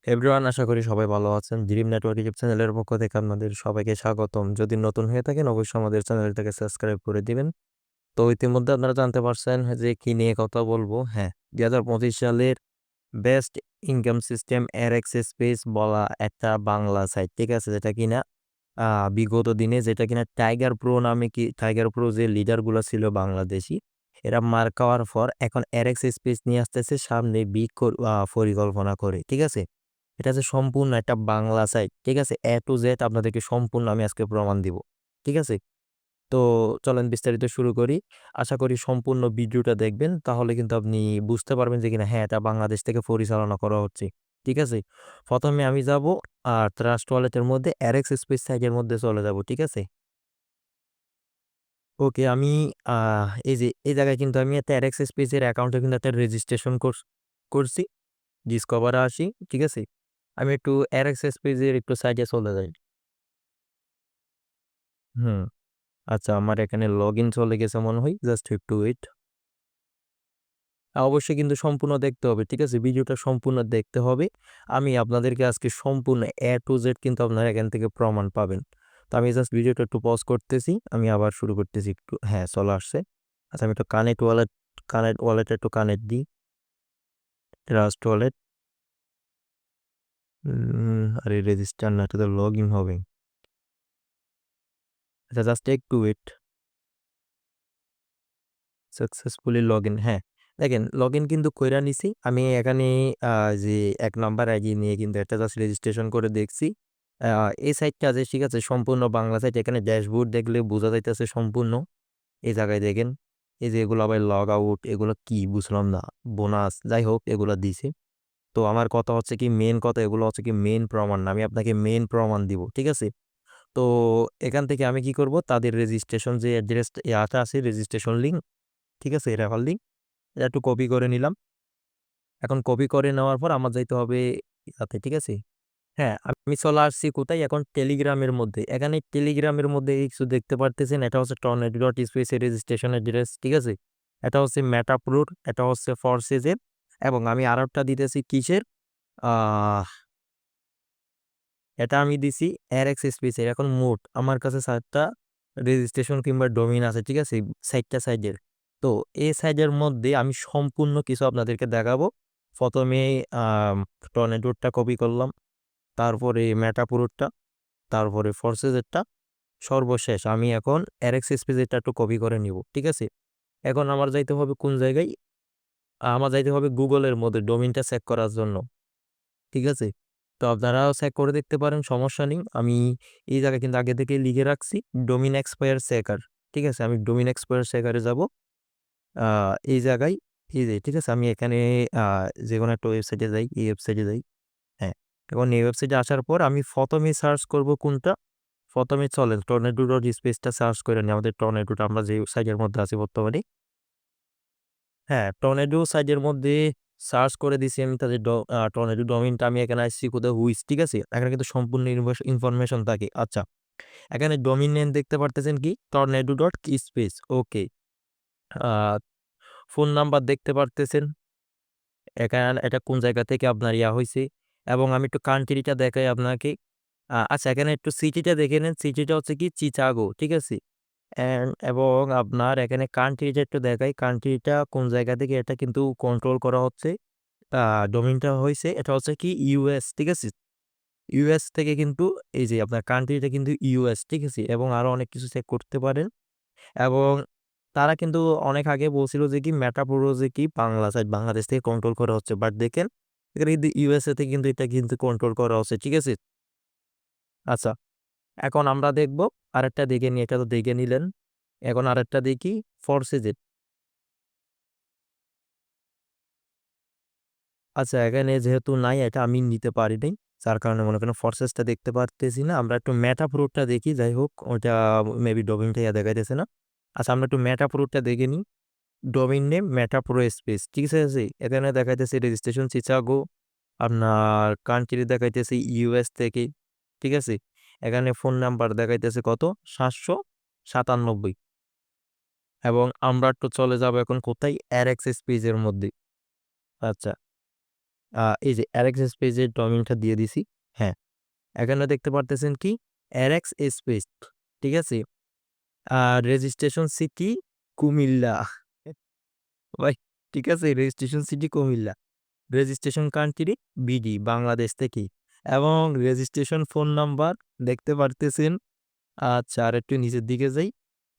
Everyone, আশা করি সবাই ভালো আছেন। ড্রিম নেটওয়ার্ক ইউটিউব চ্যানেলের পক্ষ থেকে আপনাদের সবাইকে স্বাগতম। যদি নতুন হয়ে থাকেন অবশ্যই আমাদের চ্যানেলটাকে সাবস্ক্রাইব করে দিবেন। তো ইতিমধ্যে আপনারা জানতে পারছেন যে কি নিয়ে কথা বলবো। হ্যাঁ, 2025 সালের বেস্ট ইনকাম সিস্টেম এরএক্স স্পেস বলা একটা বাংলা সাইট, ঠিক আছে, যেটা কিনা বিগত দিনে যেটা কিনা টাইগার প্রো নামে, কি টাইগার প্রো যে লিডারগুলো ছিল বাংলাদেশি, এরা মার খাওয়ার পর এখন এরএক্স স্পেস নিয়ে আসতেছে সামনে বিগ পরিকল্পনা করে, ঠিক আছে। এটা যে সম্পূর্ণ একটা বাংলা সাইট, ঠিক আছে, এ টু জেড আপনাদেরকে সম্পূর্ণ আমি আজকে প্রমাণ দিব, ঠিক আছে। তো চলেন বিস্তারিত শুরু করি। আশা করি সম্পূর্ণ ভিডিওটা দেখবেন, তাহলে কিন্তু আপনি বুঝতে পারবেন যে কিনা হ্যাঁ, এটা বাংলাদেশ থেকে পরিচালনা করা হচ্ছে, ঠিক আছে। প্রথমে আমি যাব ট্রাস্ট ওয়ালেটের মধ্যে এরএক্স স্পেস সাইটের মধ্যে চলে যাব, ঠিক আছে। ওকে, আমি এই যে এই জায়গায় কিন্তু আমি একটা এরএক্স স্পেসের অ্যাকাউন্টে কিন্তু একটা রেজিস্ট্রেশন করছি। ডিসকভারে আসি, ঠিক আছে। আমি একটু এরএক্স স্পেসের একটু সাইটে চলে যাই। হুম, আচ্ছা, আমার এখানে লগইন চলে গেছে মনে হয়। জাস্ট একটু ওয়েট। অবশ্যই কিন্তু সম্পূর্ণ দেখতে হবে, ঠিক আছে? ভিডিওটা সম্পূর্ণ দেখতে হবে। আমি আপনাদেরকে আজকে সম্পূর্ণ এ টু জেড কিন্তু আপনারা এখান থেকে প্রমাণ পাবেন। তো আমি জাস্ট ভিডিওটা একটু পজ করতেছি। আমি আবার শুরু করতেছি একটু। হ্যাঁ, চলে আসছে। আচ্ছা, আমি একটু কানেক্ট ওয়ালেটে একটু কানেক্ট দিই। Trust wallet. আরে রেজিস্টার না, এটা তো লগইন হবে। আচ্ছা, জাস্ট একটু ওয়েট। Successfully login. হ্যাঁ, দেখেন লগইন কিন্তু কইরা নিছি। আমি এখানে যে ১ নাম্বার আইডি নিয়ে কিন্তু একটা জাস্ট রেজিস্ট্রেশন করে দেখছি। আ এই সাইটটা যে, ঠিক আছে, সম্পূর্ণ বাংলা সাইট। এখানে ড্যাশবোর্ড দেখলে বোঝা যাইতেছে সম্পূর্ণ। এই জায়গায় দেখেন। এই যে এগুলো আবার লগ আউট, এগুলো কি বুঝলাম না। বোনাস যাই হোক এগুলা দিছে। তো আমার কথা হচ্ছে কি, মেইন কথা এগুলো হচ্ছে কি মেইন প্রমাণ না। আমি আপনাকে মেইন প্রমাণ দিব, ঠিক আছে? তো এখান থেকে আমি কি করব, তাদের রেজিস্ট্রেশন যে অ্যাড্রেস ইয়াটা আছে, রেজিস্ট্রেশন লিঙ্ক, ঠিক আছে, রেফার লিঙ্ক, এটা একটু কপি করে নিলাম। এখন কপি করে নেওয়ার পর আমার যাইতে হবে ইয়াতে, ঠিক আছে? হ্যাঁ, আমি চলে আসছি কোথায় এখন, টেলিগ্রামের মধ্যে। এখানে টেলিগ্রামের মধ্যে কিছু দেখতে পারতেছেন। এটা হচ্ছে টর্নেডো.স্পেস এর রেজিস্ট্রেশন অ্যাড্রেস, ঠিক আছে? এটা হচ্ছে মেটাপ্রোর, এটা হচ্ছে ফরসেজের, এবং আমি আরেকটা দিতেছি কিসের, আহ এটা আমি দিছি এরএক্স স্পেস এর। এখন মোট আমার কাছে 4টা রেজিস্ট্রেশন কিংবা ডোমেইন আছে, ঠিক আছে? 4টা সাইডের। তো এই সাইডের মধ্যে আমি সম্পূর্ণ কিছু আপনাদেরকে দেখাবো। প্রথমে আম টর্নেডোরটা কপি করলাম, তারপরে মেটাপুরোরটা, তারপরে ফরসেজেরটা, সর্বশেষ আমি এখন এরএক্স স্পেসেরটা একটু কপি করে নিব, ঠিক আছে? এখন আমার যাইতে হবে কোন জায়গায়? আমার যাইতে হবে গুগলের মধ্যে ডোমেইনটা চেক করার জন্য, ঠিক আছে? তো আপনারাও চেক করে দেখতে পারেন, সমস্যা নেই। আমি এই জায়গায় কিন্তু আগে থেকেই লিখে রাখছি ডোমিন এক্সপায়ার চেকার, ঠিক আছে? আমি ডোমিন এক্সপায়ার চেকারে যাব। আ এই জায়গায়, এই যে, ঠিক আছে? আমি এখানে আ যেকোনো একটা ওয়েবসাইটে যাই, এই ওয়েবসাইটে যাই। হ্যাঁ, এখন এই ওয়েবসাইটে আসার পর আমি ১ম এ সার্চ করব কোনটা? ১ম এ চলেন টর্নেডো.স্পেসটা সার্চ করে নিই। আমাদের টর্নেডোটা আমরা যে সাইটের মধ্যে আছি বর্তমানে। হ্যাঁ, টর্নেডো সাইটের মধ্যে সার্চ করে দিছি আমি তাদের টর্নেডো ডোমেইনটা আমি এখানে আসছি কোথায়, হুইচ, ঠিক আছে? এখানে কিন্তু সম্পূর্ণ ইনফরমেশন থাকে। আচ্ছা, এখানে ডোমেইন নেম দেখতে পারতেছেন কি? tornado.স্পেস। ওকে। আ ফোন নাম্বার দেখতে পারতেছেন। এটা কোন জায়গা থেকে আপনার ইয়া হইছে, এবং আমি একটু কান্ট্রিটা দেখাই আপনাকে। আচ্ছা, এখানে একটু সিটিটা দেখে নেন। সিটিটা হচ্ছে কি চিকাগো, ঠিক আছে? এবং আপনার এখানে কান্ট্রিটা একটু দেখাই। কান্ট্রিটা কোন জায়গা থেকে এটা কিন্তু কন্ট্রোল করা হচ্ছে। আ ডোমেইনটা হইছে, এটা হচ্ছে কি ইউএস, ঠিক আছে? ইউএস থেকে কিন্তু এই যে আপনার কান্ট্রিটা কিন্তু ইউএস, ঠিক আছে? এবং আরো অনেক কিছু চেক করতে পারেন। এবং তারা কিন্তু অনেক আগে বলছিল যে কি মেটাপুরো যে কি বাংলা সাইড বাংলাদেশ থেকে কন্ট্রোল করা হচ্ছে। বাট দেখেন এখানে কিন্তু ইউএসএ থেকে কিন্তু এটা কিন্তু কন্ট্রোল করা হচ্ছে, ঠিক আছে? আচ্ছা, এখন আমরা দেখব আরেকটা দেখে নিই। এটা তো দেখে নিলেন। এখন আরেকটা দেখি, ফরসেজের। আচ্ছা, এখানে যেহেতু নাই, এটা আমি নিতে পারি নাই। যার কারণে মনে করেন ফরসেসটা দেখতে পারতেছি না। আমরা একটু মেটাপ্রোটা দেখি। যাই হোক, ওইটা মেবি ডোমেইনটা ইয়া দেখাইতেছে না। আচ্ছা, আমরা একটু মেটাপ্রোটা দেখে নিই। ডোমেইন নেম মেটাপ্রো স্পেস, ঠিক আছে? এখানে দেখাইতেছে রেজিস্ট্রেশন চিকাগো। আপনার কান্ট্রি দেখাইতেছে ইউএস থেকে, ঠিক আছে? এখানে ফোন নাম্বার দেখাইতেছে কত? ৭৯৭ এবং আমরা একটু চলে যাবো এখন কোথায়? এরএক্স স্পেস এর মধ্যে। আচ্ছা, এই যে অ্যারেক্স স্পেসের ডোমেইনটা দিয়ে দিছি। হ্যাঁ, এখানে দেখতে পারতেছেন কি অ্যারেক্স স্পেস, ঠিক আছে। আর রেজিস্ট্রেশন সিটি কুমিল্লা ভাই, ঠিক আছে, registration city Comilla, registration country BD Bangladesh থেকেই, এবং রেজিস্ট্রেশন ফোন নাম্বার দেখতে পারতেছেন। আচ্ছা, আর একটু নিচের দিকে যাই।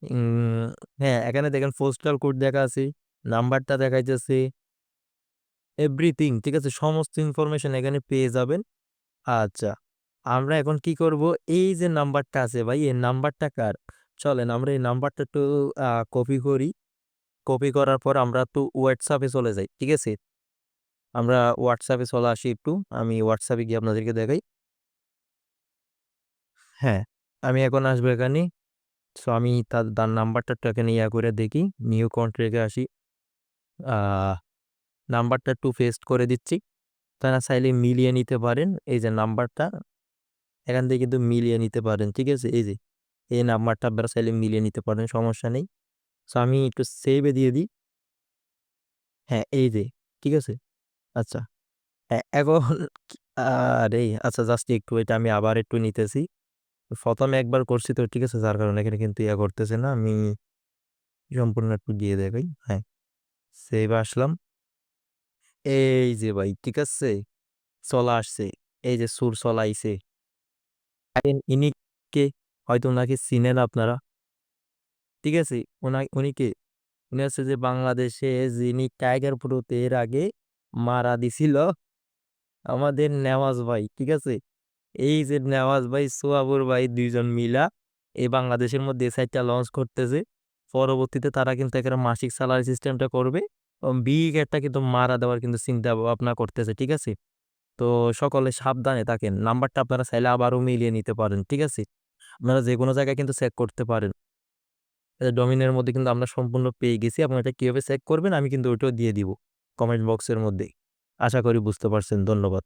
উম, হ্যাঁ, এখানে দেখেন পোস্টাল কোড দেখা আছে, নাম্বারটা দেখাইতেছে, এভরিথিং, ঠিক আছে, সমস্ত ইনফরমেশন এখানে পেয়ে যাবেন। আচ্ছা, আমরা এখন কি করব, এই যে নাম্বারটা আছে ভাই, এই নাম্বারটা কার, চলেন আমরা এই নাম্বারটা একটু কপি করি। কপি করার পর আমরা তো হোয়াটসঅ্যাপে চলে যাই, ঠিক আছে। আমরা হোয়াটসঅ্যাপে চলে আসি একটু, আমি হোয়াটসঅ্যাপে গিয়ে আপনাদেরকে দেখাই। হ্যাঁ, আমি এখন আসবো এখানে। সো আমি তার নাম্বারটা একটু এখানে করে দেখি, নিউ কন্ট্রাক্টে আসি। আহ নাম্বারটা একটু পেস্ট করে দিচ্ছি, তারা চাইলে মিলিয়ে নিতে পারেন। এই যে নাম্বারটা, এখান থেকে কিন্তু মিলিয়ে নিতে পারেন, ঠিক আছে। এই যে এই নাম্বারটা আপনারা চাইলে মিলিয়ে নিতে পারেন, সমস্যা নেই। সো আমি একটু সেভে দিয়ে দিই। হ্যাঁ, এই যে, ঠিক আছে। আচ্ছা, হ্যাঁ, এখন আরে আচ্ছা, জাস্ট একটু এটা আমি আবার একটু নিতেছি। প্রথমে একবার করছি তো, ঠিক আছে, যার কারণে এখানে কিন্তু করতেছে না। আমি সম্পূর্ণ একটু দিয়ে দেখাই। হ্যাঁ, সেভ আসলাম। এই যে ভাই, ঠিক আছে, চলা আসছে। এই যে সুর চলাইছে, ইনি কে, হয়তো ওনাকে চিনেন আপনারা, ঠিক আছে। উনি কে, উনি হচ্ছে যে বাংলাদেশে যিনি টাইগার প্রোতে এর আগে মারা দিছিল আমাদের নেওয়াজ ভাই, ঠিক আছে। এই যে নেওয়াজ ভাই, সোয়াবুর ভাই, দুইজন মিলা এই বাংলাদেশের মধ্যে সাইটটা লঞ্চ করতেছে। পরবর্তীতে তারা কিন্তু এখানে মাসিক স্যালারি সিস্টেমটা করবে, এবং বিগ একটা কিন্তু মারা দেওয়ার কিন্তু চিন্তা ভাবনা করতেছে, ঠিক আছে। তো সকলে সাবধানে থাকেন, নাম্বারটা আপনারা চাইলে আবারও মিলিয়ে নিতে পারেন, ঠিক আছে। আপনারা যে কোনো জায়গায় কিন্তু চেক করতে পারেন। ডোমিনের মধ্যে কিন্তু আমরা সম্পূর্ণ পেয়ে গেছি, আপনারা এটা কিভাবে চেক করবেন আমি কিন্তু ওইটাও দিয়ে দিব কমেন্ট বক্সের মধ্যে। আশা করি বুঝতে পারছেন। ধন্যবাদ।